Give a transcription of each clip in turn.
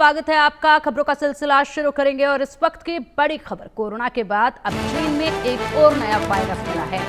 स्वागत है आपका। खबरों का सिलसिला शुरू करेंगे और इस वक्त की बड़ी खबर, कोरोना के बाद अब चीन में एक और नया वायरस मिला है।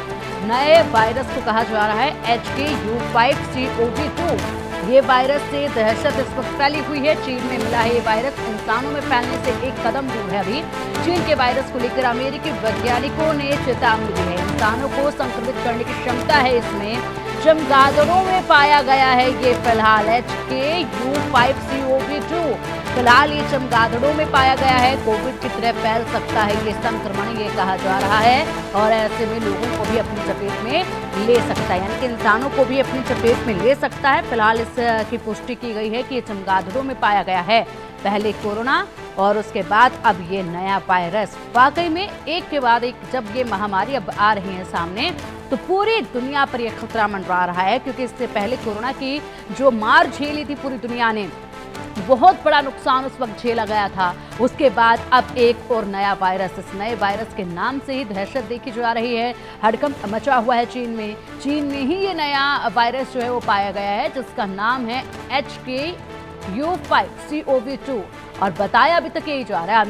नए वायरस को कहा जा रहा है HKU5CoV2। ये वायरस से दहशत इस वक्त फैली हुई है। चीन में मिला है ये वायरस इंसानों में फैलने से एक कदम दूर है। अभी चीन के वायरस को लेकर अमेरिकी वैज्ञानिकों ने चेतावनी दी है। इंसानों को संक्रमित करने की क्षमता है इसमें। चमगादड़ों में पाया गया है ये फिलहाल HKU5CoV2। फिलहाल ये चमगादड़ों में पाया गया है। कोविड की तरह फैल सकता है ये संक्रमण, ये कहा जा रहा है, और ऐसे में लोगों को भी अपनी चपेट में ले सकता है, यानी कि इंसानों को भी अपनी चपेट में ले सकता है। फिलहाल इसकी पुष्टि की गई है कि ये चमगादड़ों में पाया गया है। पहले कोरोना और उसके बाद अब ये नया वायरस। वाकई में एक के बाद एक जब ये महामारी अब आ रही है सामने, तो पूरी दुनिया पर यह खतरा मंडरा रहा है, क्योंकि इससे पहले कोरोना की जो मार झेली थी पूरी दुनिया ने, बहुत बड़ा नुकसान उस वक्त झेला गया था। उसके बाद अब एक और नया वायरस। इस नए वायरस के नाम से ही दहशत देखी जा रही है। हड़कंप मचा हुआ है चीन में। चीन में ही ये नया वायरस जो है वो पाया गया है, जिसका नाम है HKU5CoV2। और बताया अभी तक यही जा रहा है,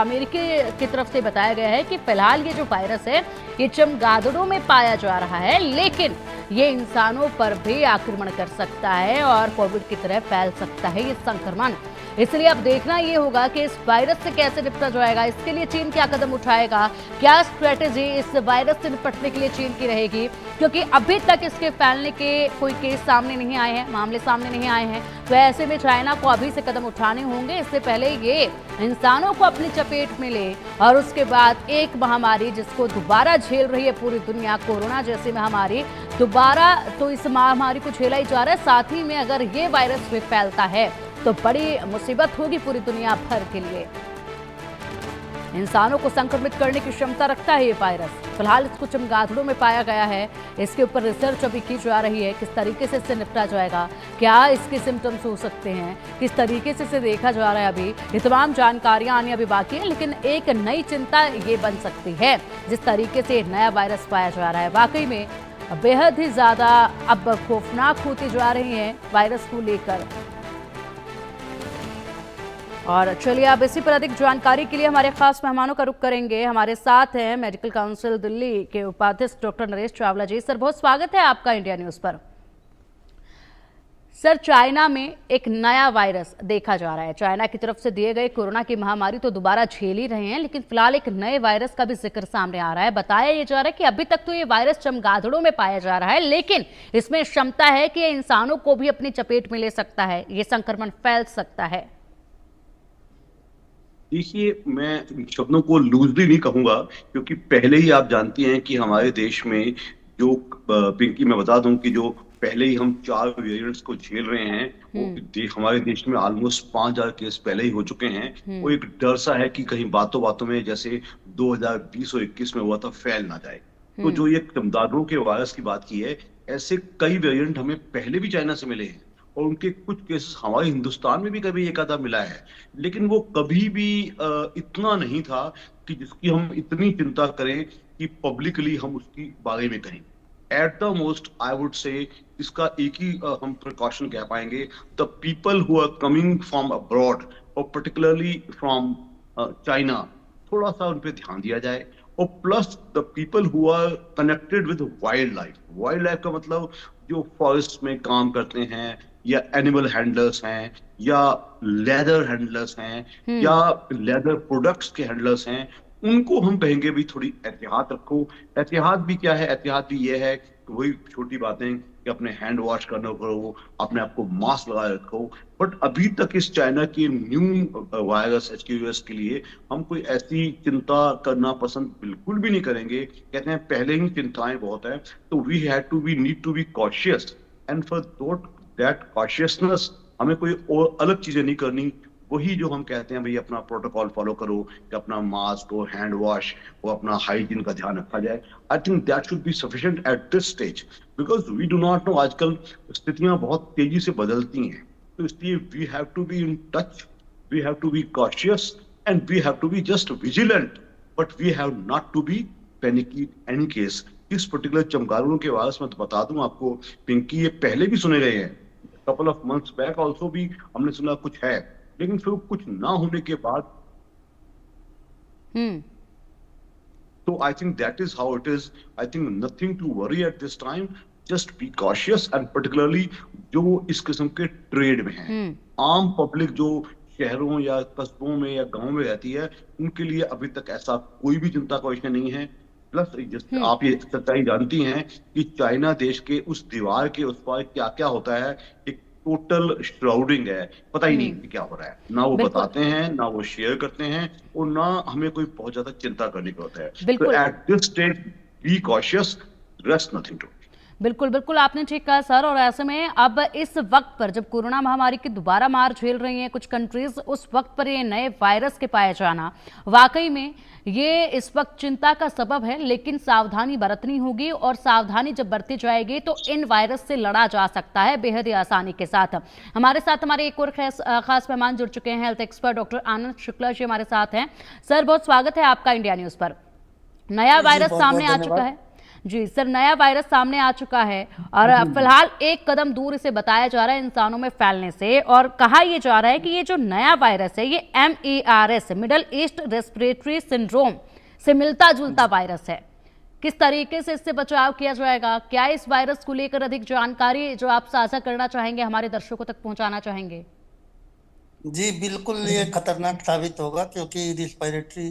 अमेरिकी की तरफ से बताया गया है कि फिलहाल ये जो वायरस है ये चमगादड़ों में पाया जा रहा है, लेकिन ये इंसानों पर भी आक्रमण कर सकता है और कोविड की तरह फैल सकता है ये संक्रमण। इसलिए अब देखना ये होगा कि इस वायरस से कैसे निपटा जाएगा। इसके लिए चीन क्या कदम उठाएगा, क्या स्ट्रेटेजी इस वायरस से निपटने के लिए चीन की रहेगी, क्योंकि अभी तक इसके फैलने के कोई केस सामने नहीं आए हैं, मामले सामने नहीं आए हैं। तो ऐसे में चाइना को अभी से कदम उठाने होंगे, इससे पहले ये इंसानों को अपनी चपेट में ले। और उसके बाद एक महामारी जिसको दोबारा झेल रही है पूरी दुनिया, कोरोना जैसी महामारी दोबारा, तो इस महामारी को झेला ही जा रहा है। साथ ही में अगर ये वायरस भी फैलता है तो बड़ी मुसीबत होगी पूरी दुनिया भर के लिए। इंसानों को संक्रमित करने की क्षमता रखता है ये वायरस। फिलहाल इसको चमगादड़ों में पाया गया है। इसके ऊपर रिसर्च अभी की जा रही है, किस तरीके से इससे निपटा जाएगा, क्या इसके सिम्टम्स हो सकते हैं, किस तरीके से इसे देखा जा रहा है। अभी ये तमाम जानकारियां आनी अभी बाकी है, लेकिन एक नई चिंता ये बन सकती है जिस तरीके से नया वायरस पाया जा रहा है। वाकई में बेहद ही ज्यादा अब खौफनाक होती जा रही है वायरस को लेकर। और चलिए अब इसी पर अधिक जानकारी के लिए हमारे खास मेहमानों का रुख करेंगे। हमारे साथ हैं मेडिकल काउंसिल दिल्ली के उपाध्यक्ष डॉक्टर नरेश चावला जी। सर, बहुत स्वागत है आपका इंडिया न्यूज पर। सर, चाइना में एक नया वायरस देखा जा रहा है। चाइना की तरफ से दिए गए कोरोना की महामारी तो दोबारा झेल ही रहे हैं, लेकिन फिलहाल एक नए वायरस का भी जिक्र सामने आ रहा है। बताया ये जा रहा है कि अभी तक तो ये वायरस चमगादड़ों में पाया जा रहा है, लेकिन इसमें क्षमता है कि ये इंसानों को भी अपनी चपेट में ले सकता है, ये संक्रमण फैल सकता है। देखिए, मैं शब्दों को लूजली नहीं कहूंगा, क्योंकि पहले ही आप जानती हैं कि हमारे देश में जो पिंकी, मैं बता दूं कि जो पहले ही हम 4 वेरिएंट्स को झेल रहे हैं, वो हमारे देश में ऑलमोस्ट 5000 केस पहले ही हो चुके हैं। वो एक डर सा है कि कहीं बातों बातों में जैसे 2020 और 21 में हुआ था फैल ना जाए। तो जो ये चमगादड़ों के वायरस की बात की है, ऐसे कई वेरिएंट हमें पहले भी चाइना से मिले हैं और उनके कुछ केसेस हमारे हिंदुस्तान में भी कभी एक आधा मिला है, लेकिन वो कभी भी इतना नहीं था कि जिसकी हम इतनी चिंता करें कि पब्लिकली हम उसकी बारे में कहें। At the most I would say इसका एक ही हम प्रिकॉशन कह पाएंगे, the people who are coming from abroad और पर्टिकुलरली फ्रॉम चाइना, थोड़ा सा उन पे ध्यान दिया जाए। और plus the people who are connected with wild life. Wild life का मतलब जो फॉरेस्ट में काम करते हैं, या एनिमल हैंडलर्स हैं, या लेदर हैंडलर्स हैं, या लेदर प्रोडक्ट्स के हैंडलर्स हैं, उनको हम कहेंगे भी थोड़ी एहतियात रखो। एहतियात भी क्या है? एहतियात भी ये है कि वही छोटी बातें कि अपने हैंड वॉश करना करो, अपने आप को मास्क लगाए रखो। बट अभी तक इस चाइना की न्यू वायरस HKUS के लिए हम कोई ऐसी चिंता करना पसंद बिल्कुल भी नहीं करेंगे। कहते हैं पहले ही चिंताएं बहुत है, तो we need to be cautious, and for that cautiousness हमें कोई और अलग चीजें नहीं करनी। वही जो हम कहते हैं भाई अपना प्रोटोकॉल फॉलो करो, कि अपना मास्क और हैंड वॉश और अपना हाइजीन का ध्यान रखा जाए। I think that should be sufficient at this stage, because we do not know, आजकल स्थितियां बहुत तेजी से बदलती हैं, तो इसलिए we have to be in touch, we have to be cautious, and we have to be just vigilant, but we have not to be panicky any case. इस पर्टिकुलर चमगादड़ों के वायरस में तो बता दूं आपको पिंकी, ये पहले भी सुने गए हैं। Couple of months back also भी हमने सुना कुछ है, लेकिन फिर कुछ ना होने के बाद, हम्म। so I think that is how it is. I think nothing to worry at this time. Just be cautious, and particularly जो इस किस्म के ट्रेड में हैं, हम्म। आम पब्लिक जो शहरों या कस्बों में या गांव में रहती है, उनके लिए अभी तक ऐसा कोई भी चिंता का विषय नहीं है। प्लस हम्म। आप ये सच्चाई जानती हैं कि चाइना देश के उस दीवार के उस पार क्या क्या होता है, एक टोटल श्राउडिंग है, पता ही नहीं हम्म। कि क्या हो रहा है, ना वो बिल्कुल। बताते हैं, ना वो शेयर करते हैं, और ना हमें कोई बहुत ज्यादा चिंता करने का होता है। तो बिल्कुल। At this stage be cautious, rest nothing to. बिल्कुल बिल्कुल आपने ठीक कहा सर। और ऐसे में अब इस वक्त पर जब कोरोना महामारी की दोबारा मार झेल रही हैं कुछ कंट्रीज, उस वक्त पर ये नए वायरस के पाए जाना वाकई में ये इस वक्त चिंता का सबब है। लेकिन सावधानी बरतनी होगी, और सावधानी जब बरती जाएगी तो इन वायरस से लड़ा जा सकता है बेहद ही आसानी के साथ। हमारे एक और खास मेहमान जुड़ चुके हैं, health expert doctor Anand Shukla ji हमारे साथ हैं। सर, बहुत स्वागत है आपका इंडिया न्यूज पर। नया वायरस सामने आ चुका है जी सर, नया वायरस सामने आ चुका है और फिलहाल एक कदम दूर इसे बताया जा रहा है इंसानों में फैलने से, और कहा यह जा रहा है कि ये जो नया वायरस है ये MERS middle east respiratory syndrome से मिलता जुलता वायरस है। किस तरीके से इससे बचाव किया जाएगा, क्या इस वायरस को लेकर अधिक जानकारी जो आप साझा करना चाहेंगे, हमारे दर्शकों तक पहुंचाना चाहेंगे? जी बिल्कुल, ये खतरनाक साबित होगा क्योंकि रिस्पिरेटरी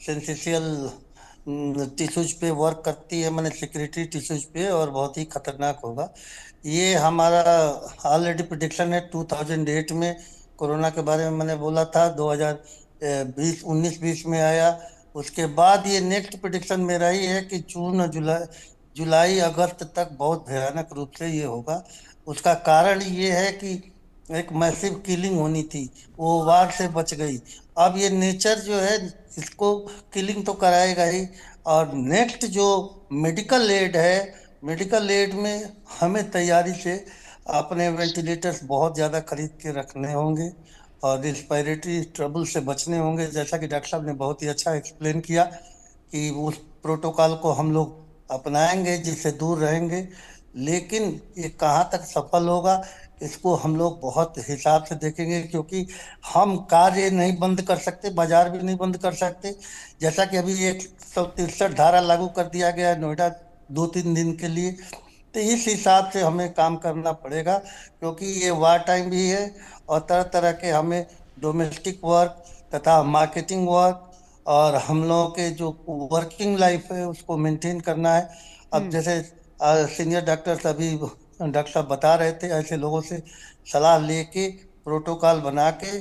सेंसेशियल टिश्यूज पे वर्क करती है, मैंने सिक्रेटरी टिश्यूज पे, और बहुत ही खतरनाक होगा। ये हमारा ऑलरेडी प्रिडिक्शन है 2008 में कोरोना के बारे में मैंने बोला था, 2020 19-20 में आया। उसके बाद ये नेक्स्ट प्रिडिक्शन मेरा ही है कि जून जुलाई अगस्त तक बहुत भयानक रूप से ये होगा। उसका कारण ये है कि एक मैसिव किलिंग होनी थी, वो वार से बच गई। अब ये नेचर जो है इसको किलिंग तो कराएगा ही, और नेक्स्ट जो मेडिकल एड है, मेडिकल एड में हमें तैयारी से अपने वेंटिलेटर्स बहुत ज़्यादा खरीद के रखने होंगे और रिस्पिरेटरी ट्रबल से बचने होंगे। जैसा कि डॉक्टर साहब ने बहुत ही अच्छा एक्सप्लेन किया कि उस प्रोटोकॉल को हम लोग अपनाएंगे जिससे दूर रहेंगे। लेकिन ये कहाँ तक सफल होगा इसको हम लोग बहुत हिसाब से देखेंगे, क्योंकि हम कार्य नहीं बंद कर सकते, बाजार भी नहीं बंद कर सकते। जैसा कि अभी 163 धारा लागू कर दिया गया है नोएडा 2-3 दिन के लिए, तो इस हिसाब से हमें काम करना पड़ेगा, क्योंकि ये वार टाइम भी है और तरह तरह के हमें डोमेस्टिक वर्क तथा मार्केटिंग वर्क और हम लोगों के जो वर्किंग लाइफ है उसको मेंटेन करना है। अब जैसे सीनियर डॉक्टर्स अभी डॉक्टर साहब बता रहे थे, ऐसे लोगों से सलाह लेके प्रोटोकॉल बना के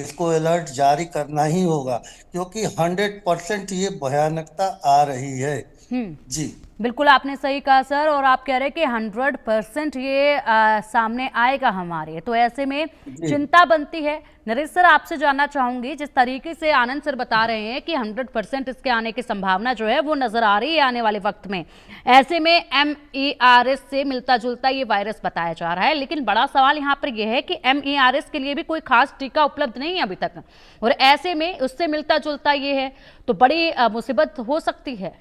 इसको अलर्ट जारी करना ही होगा, क्योंकि 100% ये भयानकता आ रही है। जी बिल्कुल आपने सही कहा सर। और आप कह रहे हैं कि 100% ये सामने आएगा हमारे, तो ऐसे में चिंता बनती है। नरेश सर, आपसे जानना चाहूंगी, जिस तरीके से आनंद सर बता रहे हैं कि 100% इसके आने की संभावना जो है वो नजर आ रही है आने वाले वक्त में, ऐसे में MERS से मिलता जुलता ये वायरस बताया जा रहा है। लेकिन बड़ा सवाल यहाँ पर यह है कि MERS के लिए भी कोई खास टीका उपलब्ध नहीं है अभी तक, और ऐसे में उससे मिलता जुलता ये है तो बड़ी मुसीबत हो सकती है।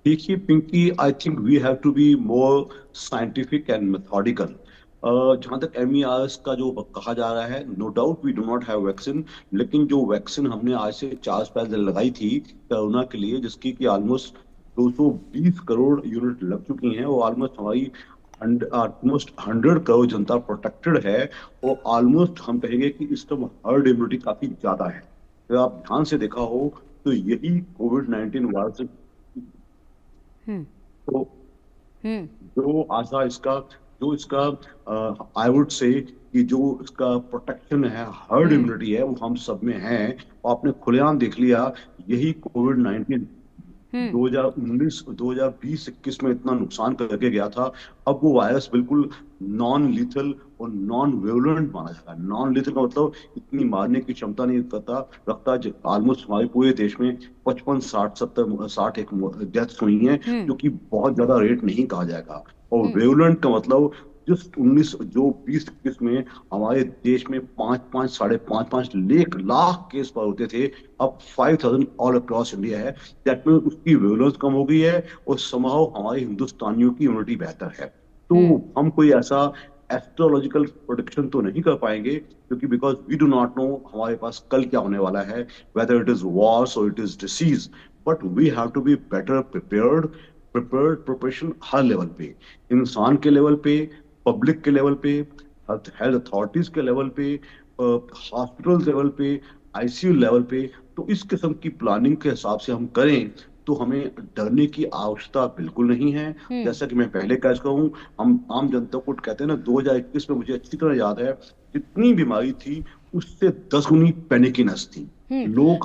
देखिए Pinky, I think we have to be more scientific and methodical. जहां तक MERS का जो कहा जा रहा है, no doubt we do not have vaccine, लेकिन जो वैक्सीन हमने आज से 4 पहले लगाई थी कोरोना के लिए, जिसकी कि ऑलमोस्ट 220 करोड़ यूनिट लग चुकी हैं, वो ऑलमोस्ट हमारी ऑलमोस्ट 100 करोड़ जनता प्रोटेक्टेड है, और ऑलमोस्ट हम कहेंगे कि इस टाइम हर्ड इम्यूनिटी काफी ज्यादा है। तो आप ध्यान से देखा हो तो यही कोविड-19 वायरस तो जो आशा इसका जो इसका आई वुड से कि जो इसका प्रोटेक्शन है, हर्ड इम्यूनिटी है, वो हम सब में है। और आपने खुलेआम देख लिया, यही कोविड-19 2019 2020-21 में इतना नुकसान करके गया था। अब वो वायरस बिल्कुल नॉन लीथल और नॉन वेवलेंट माना जाता है। नॉन लीथल का मतलब इतनी मारने की क्षमता नहीं रखता। ऑलमोस्ट हमारे पूरे देश में 55-60 एक डेथ्स हुई हैं, जो कि बहुत ज्यादा रेट नहीं कहा जाएगा। और वेवलेंट का मतलब जो 20-21 में हमारे देश में 5-5 लाख केस पर होते थे, अब 5000 ऑल अक्रॉस इंडिया है। दैट मीन उसकी वेवलेंस कम हो गई है और समहाउ हमारे हिंदुस्तानियों की इम्यूनिटी बेहतर है। तो हम कोई ऐसा एस्ट्रोलॉजिकल प्रोडिक्शन तो नहीं कर पाएंगे, क्योंकि because we do not know हमारे पास कल क्या होने वाला है, वेदर इट इज वॉर्स और it is disease, but we have to be better preparation हर लेवल पे, इंसान के लेवल पे, पब्लिक के लेवल पे, हेल्थ अथॉरिटीज के लेवल पे, हॉस्पिटल लेवल पे, आईसीयू लेवल पे। तो इस किस्म की प्लानिंग के हिसाब से हम करें तो हमें डरने की आवश्यकता बिल्कुल नहीं है। जैसा कि मैं पहले कह चुका हूँ, हम आम जनता को कहते हैं ना, 2021 में मुझे अच्छी तरह याद है, जितनी बीमारी थी उससे 10 गुनी पैनिकीनेस थी। लोग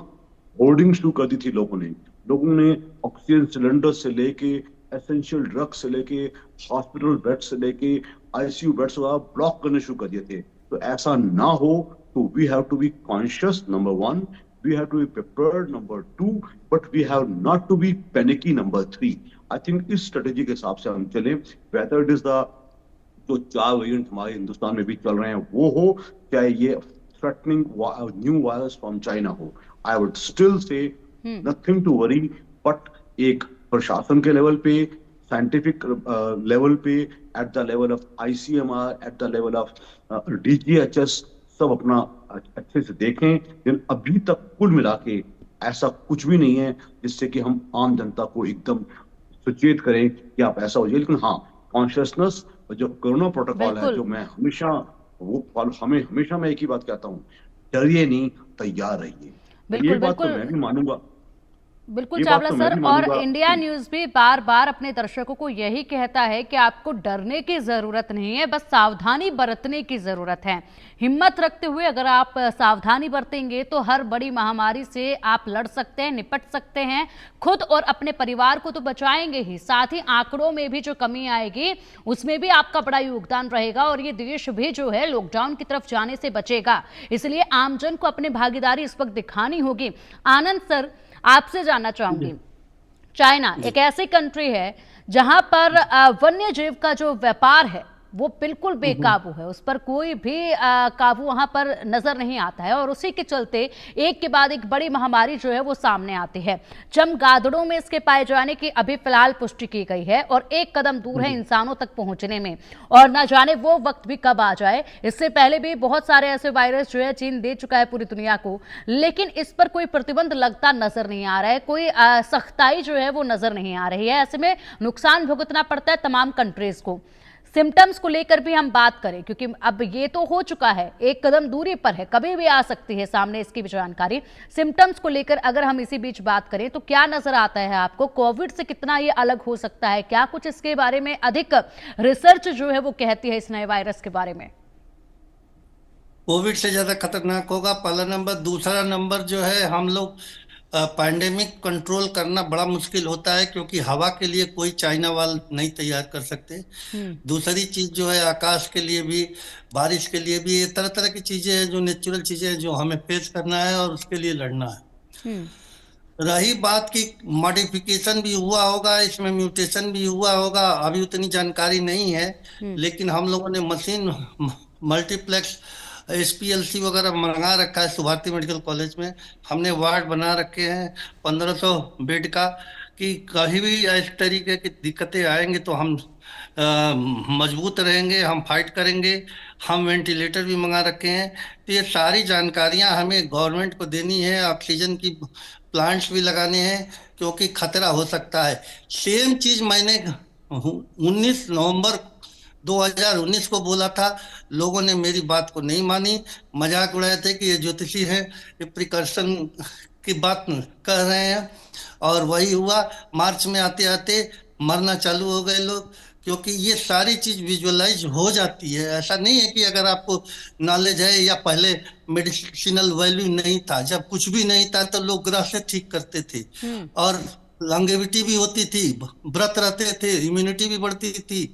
होर्डिंग शुरू कर दी थी, लोगों ने ऑक्सीजन सिलेंडर से लेके, एसेंशियल ड्रग से लेके, हॉस्पिटल बेड से लेके, आईसीयू बेड्स वगैरह ब्लॉक करने शुरू कर दिए थे। तो ऐसा ना हो, तो we have to be conscious, number one, we have to be prepared, number two, but we have not to be panicky, number three. I think इस स्ट्रेटेजी के हिसाब से हम चलें, whether it is the जो 4 वेरिएंट हमारे हिंदुस्तान में भी चल रहे हैं वो हो, चाहे ये threatening new virus from China हो, I would still say nothing to worry, but एक प्रशासन के लेवल पे, साइंटिफिक लेवल पे, at the level of ICMR, at the level of DGHS, सब अपना अच्छे से देखें। लेकिन अभी तक कुल मिला के ऐसा कुछ भी नहीं है जिससे कि हम आम जनता को एकदम सचेत करें कि आप ऐसा हो जाए। लेकिन हाँ, कॉन्शियसनेस, जो कोरोना प्रोटोकॉल है, जो मैं हमेशा हमें हमेशा मैं एक ही बात कहता हूँ, डरिए नहीं, तैयार रहिए। ये बात तो मैं भी मानूंगा, बिल्कुल चावला सर, और इंडिया न्यूज भी बार बार अपने दर्शकों को यही कहता है कि आपको डरने की जरूरत नहीं है, बस सावधानी बरतने की जरूरत है। हिम्मत रखते हुए अगर आप सावधानी बरतेंगे तो हर बड़ी महामारी से आप लड़ सकते हैं, निपट सकते हैं, खुद और अपने परिवार को तो बचाएंगे ही, साथ ही आंकड़ों में भी जो कमी आएगी उसमें भी आपका बड़ा योगदान रहेगा, और ये देश भी जो है लॉकडाउन की तरफ जाने से बचेगा। इसलिए आमजन को अपनी भागीदारी इस वक्त दिखानी होगी। आनंद सर, आपसे जानना चाहूंगी, चाइना एक ऐसी कंट्री है जहां पर वन्य जीव का जो व्यापार है वो बिल्कुल बेकाबू है, उस पर कोई भी काबू वहां पर नजर नहीं आता है, और उसी के चलते एक के बाद एक बड़ी महामारी जो है वो सामने आती है। चमगादड़ों में इसके पाए जाने की अभी फिलहाल पुष्टि की गई है, और एक कदम दूर है इंसानों तक पहुंचने में, और ना जाने वो वक्त भी कब आ जाए। इससे पहले भी बहुत सारे ऐसे वायरस जो है चीन दे चुका है पूरी दुनिया को, लेकिन इस पर कोई प्रतिबंध लगता नजर नहीं आ रहा है, कोई सख्ताई जो है वो नजर नहीं आ रही है। ऐसे में नुकसान भुगतना पड़ता है तमाम कंट्रीज को। सिम्टम्स को लेकर भी हम बात करें, क्योंकि अब ये तो हो चुका है, एक कदम दूरी पर है, कभी भी आ सकती है सामने इसकी भी जानकारी। सिम्टम्स को लेकर अगर हम इसी बीच बात करें तो क्या नजर आता है आपको, कोविड से कितना ये अलग हो सकता है, क्या कुछ इसके बारे में अधिक रिसर्च जो है वो कहती है इस नए वायरस के बारे में? कोविड से ज्यादा खतरनाक होगा, पहला नंबर। दूसरा नंबर जो है, हम लोग पैंडेमिक कंट्रोल करना बड़ा मुश्किल होता है, क्योंकि हवा के लिए कोई चाइना वाल नहीं तैयार कर सकते। दूसरी चीज जो है, आकाश के लिए भी, बारिश के लिए भी, ये तरह तरह की चीजें हैं जो नेचुरल चीजें हैं जो हमें फेस करना है और उसके लिए लड़ना है। रही बात की मॉडिफिकेशन भी हुआ होगा, इसमें म्यूटेशन भी हुआ होगा, अभी उतनी जानकारी नहीं है, लेकिन हम लोगों ने मशीन मल्टीप्लेक्स SPLC वगैरह मंगा रखा है सुभारती मेडिकल कॉलेज में। हमने वार्ड बना रखे हैं 1500 बेड का, कि कहीं भी इस तरीके की दिक्कतें आएंगे तो हम मजबूत रहेंगे, हम फाइट करेंगे। हम वेंटिलेटर भी मंगा रखे हैं। तो ये सारी जानकारियां हमें गवर्नमेंट को देनी है, ऑक्सीजन की प्लांट्स भी लगाने हैं, क्योंकि खतरा हो सकता है। सेम चीज मैंने 19 नवंबर 2019 को बोला था, लोगों ने मेरी बात को नहीं मानी, मजाक उड़ाए थे कि ये ज्योतिषी हैं, ये प्रिकॉशन की बात कर रहे हैं, और वही हुआ। मार्च में आते आते मरना चालू हो गए लोग, क्योंकि ये सारी चीज विजुअलाइज हो जाती है। ऐसा नहीं है कि अगर आपको नॉलेज है या पहले मेडिसिनल वैल्यू नहीं था, जब कुछ भी नहीं था तो लोग ग्रह से ठीक करते थे, और लॉन्गेविटी भी होती थी, व्रत रहते थे, इम्यूनिटी भी बढ़ती थी।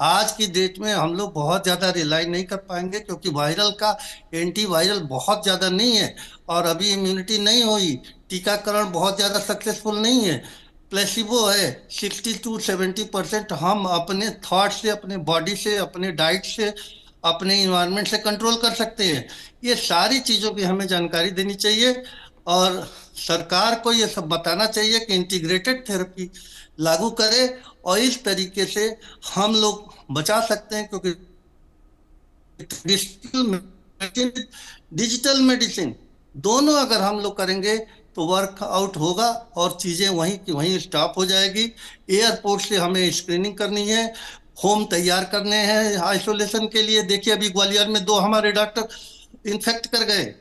आज की डेट में हम लोग बहुत ज्यादा रिलाई नहीं कर पाएंगे, क्योंकि वायरल का एंटीवायरल बहुत ज्यादा नहीं है, और अभी इम्यूनिटी नहीं हुई, टीकाकरण बहुत ज्यादा सक्सेसफुल नहीं है, प्लेसिबो है। 60 to 70% हम अपने थॉट से, अपने बॉडी से, अपने डाइट से, अपने इन्वायरमेंट से कंट्रोल कर सकते हैं। ये सारी चीजों की हमें जानकारी देनी चाहिए, और सरकार को ये सब बताना चाहिए कि इंटीग्रेटेड थेरेपी लागू करे, और इस तरीके से हम लोग बचा सकते हैं, क्योंकि ट्रेडिशनल मेडिसिन, डिजिटल मेडिसिन, दोनों अगर हम लोग करेंगे तो वर्कआउट होगा और चीजें वहीं की वहीं स्टॉप हो जाएगी। एयरपोर्ट से हमें स्क्रीनिंग करनी है, होम तैयार करने हैं आइसोलेशन के लिए। देखिए अभी ग्वालियर में 2 हमारे डॉक्टर इन्फेक्ट कर गए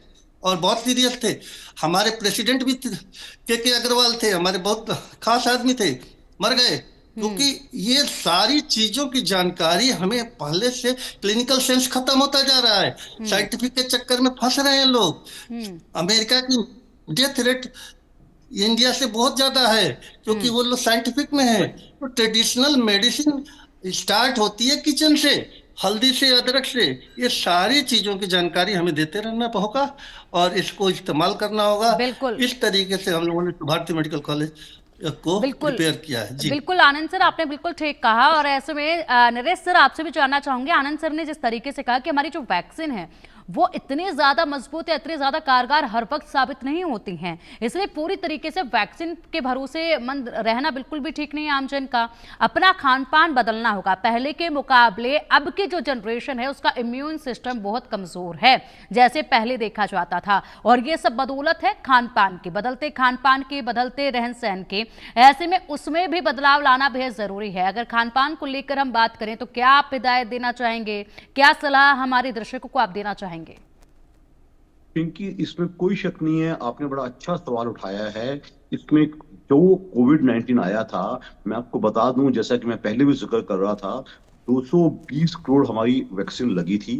और बहुत सीरियस थे। हमारे प्रेसिडेंट भी के अग्रवाल थे, हमारे बहुत खास आदमी थे, मर गए। क्योंकि ये सारी चीजों की जानकारी हमें पहले से, क्लिनिकल सेंस खत्म होता जा रहा है, साइंटिफिक के चक्कर में फंस रहे हैं लोग। अमेरिका की डेथ रेट इंडिया से बहुत ज्यादा है क्योंकि वो लोग साइंटिफिक में है। तो ट्रेडिशनल मेडिसिन स्टार्ट होती है किचन से, हल्दी से, अदरक से। ये सारी चीजों की जानकारी हमें देते रहना होगा और इसको इस्तेमाल करना होगा। बिल्कुल इस तरीके से हम लोगों ने भारतीय मेडिकल कॉलेज को बिल्कुल प्रिपेयर किया है। जी बिल्कुल आनंद सर, आपने बिल्कुल ठीक कहा। और ऐसे में नरेश सर, आपसे भी जानना चाहूंगे, आनंद सर ने जिस तरीके से कहा कि हमारी जो वैक्सीन है वो इतनी ज्यादा मजबूत या इतनी ज्यादा कारगर हर वक्त साबित नहीं होती हैं, इसलिए पूरी तरीके से वैक्सीन के भरोसेमंद रहना बिल्कुल भी ठीक नहीं है आमजन का। अपना खान पान बदलना होगा। पहले के मुकाबले अब की जो जनरेशन है उसका इम्यून सिस्टम बहुत कमजोर है जैसे पहले देखा जाता था, और ये सब बदौलत है खान पान की, बदलते खान पान के, बदलते रहन सहन के। ऐसे में उसमें भी बदलाव लाना बेहद जरूरी है। अगर खान पान को लेकर हम बात करें तो क्या आप हिदायत देना चाहेंगे, क्या सलाह हमारे दर्शकों को आप देना चाहेंगे? क्योंकि इसमें कोई शक नहीं है, आपने बड़ा अच्छा सवाल उठाया है। इसमें जो कोविड-19 आया था, मैं आपको बता दूं, जैसा कि मैं पहले भी जिक्र कर रहा था, 220 करोड़ हमारी वैक्सीन लगी थी।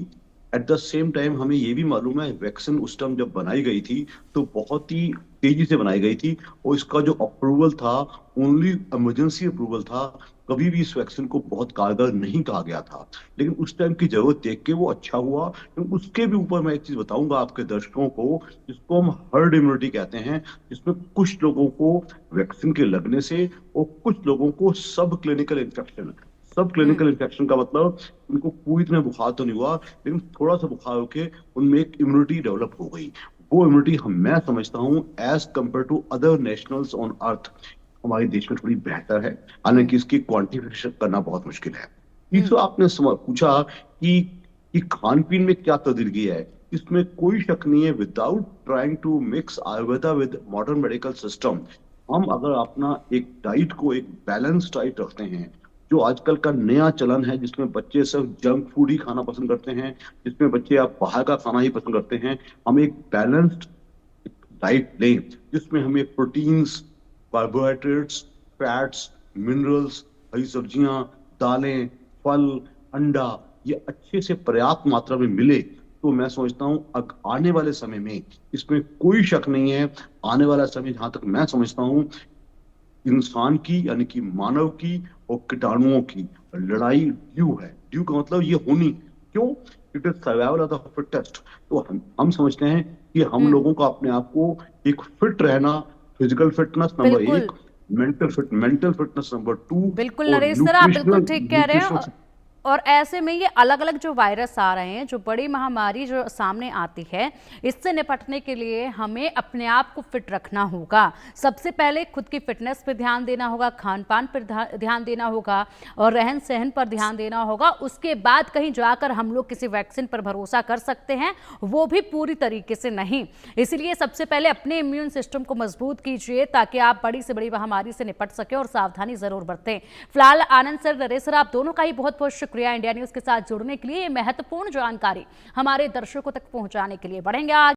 एट द सेम टाइम हमें ये भी मालूम है वैक्सीन उस टाइम जब बनाई गई थी तो बहुत ही तेजी से बनाई गई थी और इसका जो अप्रूवल था ओनली इमरजेंसी अप्रूवल था। कभी भी इस वैक्सीन को बहुत कारगर नहीं कहा गया था, लेकिन उस टाइम की जरूरत देख के वो अच्छा हुआ। उसके भी ऊपर मैं एक चीज बताऊंगा आपके दर्शकों को, जिसको हम हर्ड इम्यूनिटी कहते हैं, जिसमें कुछ लोगों को वैक्सीन के लगने से और कुछ लोगों को सब क्लिनिकल इन्फेक्शन का मतलब उनको पूरी तरह बुखार तो नहीं हुआ, लेकिन थोड़ा सा बुखार होके उनमें एक इम्यूनिटी डेवलप हो गई। वो इम्यूनिटी मैं समझता हूँ as compare to other nationals on earth हमारे देश में थोड़ी बेहतर है, हालांकि इसकी क्वांटिफिकेशन करना बहुत मुश्किल है। तीसरा आपने पूछा कि खान पीन में क्या तब्दीली है। इसमें कोई शक नहीं है, without trying to mix Ayurveda with modern medical system, हम अगर अपना एक डाइट को एक बैलेंस डाइट रखते हैं, जो आजकल का नया चलन है जिसमें बच्चे सिर्फ जंक फूड ही खाना पसंद करते हैं, जिसमें बच्चे आप बाहर का खाना ही पसंद करते हैं, हम एक बैलेंस्ड डाइट लें जिसमें हमें प्रोटीन्स, कार्बोहाइड्रेट्स, फैट्स, मिनरल्स, हरी सब्जियां, दालें, फल, अंडा ये अच्छे से पर्याप्त मात्रा में मिले, तो मैं समझता हूं आने वाले समय में, इसमें कोई शक नहीं है, आने वाला समय जहां तक मैं समझता हूं इंसान की यानी कि मानव की और कीटाणुओं की लड़ाई ड्यू है। ड्यू का मतलब ये होनी, क्यों? It is survival of the fittest. तो हम समझते हैं कि हम लोगों को अपने आप को एक फिट रहना, physical fitness number 1, mental fitness number 2, बिल्कुल नरेश सर, आप बिल्कुल ठीक कह रहे हैं। और ऐसे में ये अलग अलग जो वायरस आ रहे हैं, जो बड़ी महामारी जो सामने आती है, इससे निपटने के लिए हमें अपने आप को फिट रखना होगा। सबसे पहले खुद की फिटनेस पर ध्यान देना होगा, खान पान पर ध्यान देना होगा और रहन सहन पर ध्यान देना होगा। उसके बाद कहीं जाकर हम लोग किसी वैक्सीन पर भरोसा कर सकते हैं, वो भी पूरी तरीके से नहीं। इसलिए सबसे पहले अपने इम्यून सिस्टम को मजबूत कीजिए ताकि आप बड़ी से बड़ी महामारी से निपट सकें और सावधानी जरूर बरतें। फिलहाल आनंद सर, नरेश सर, आप दोनों का ही बहुत बहुत शुक्रिया इंडिया न्यूज के साथ जुड़ने के लिए। ये महत्वपूर्ण जानकारी हमारे दर्शकों तक पहुंचाने के लिए। बढ़ेंगे आगे।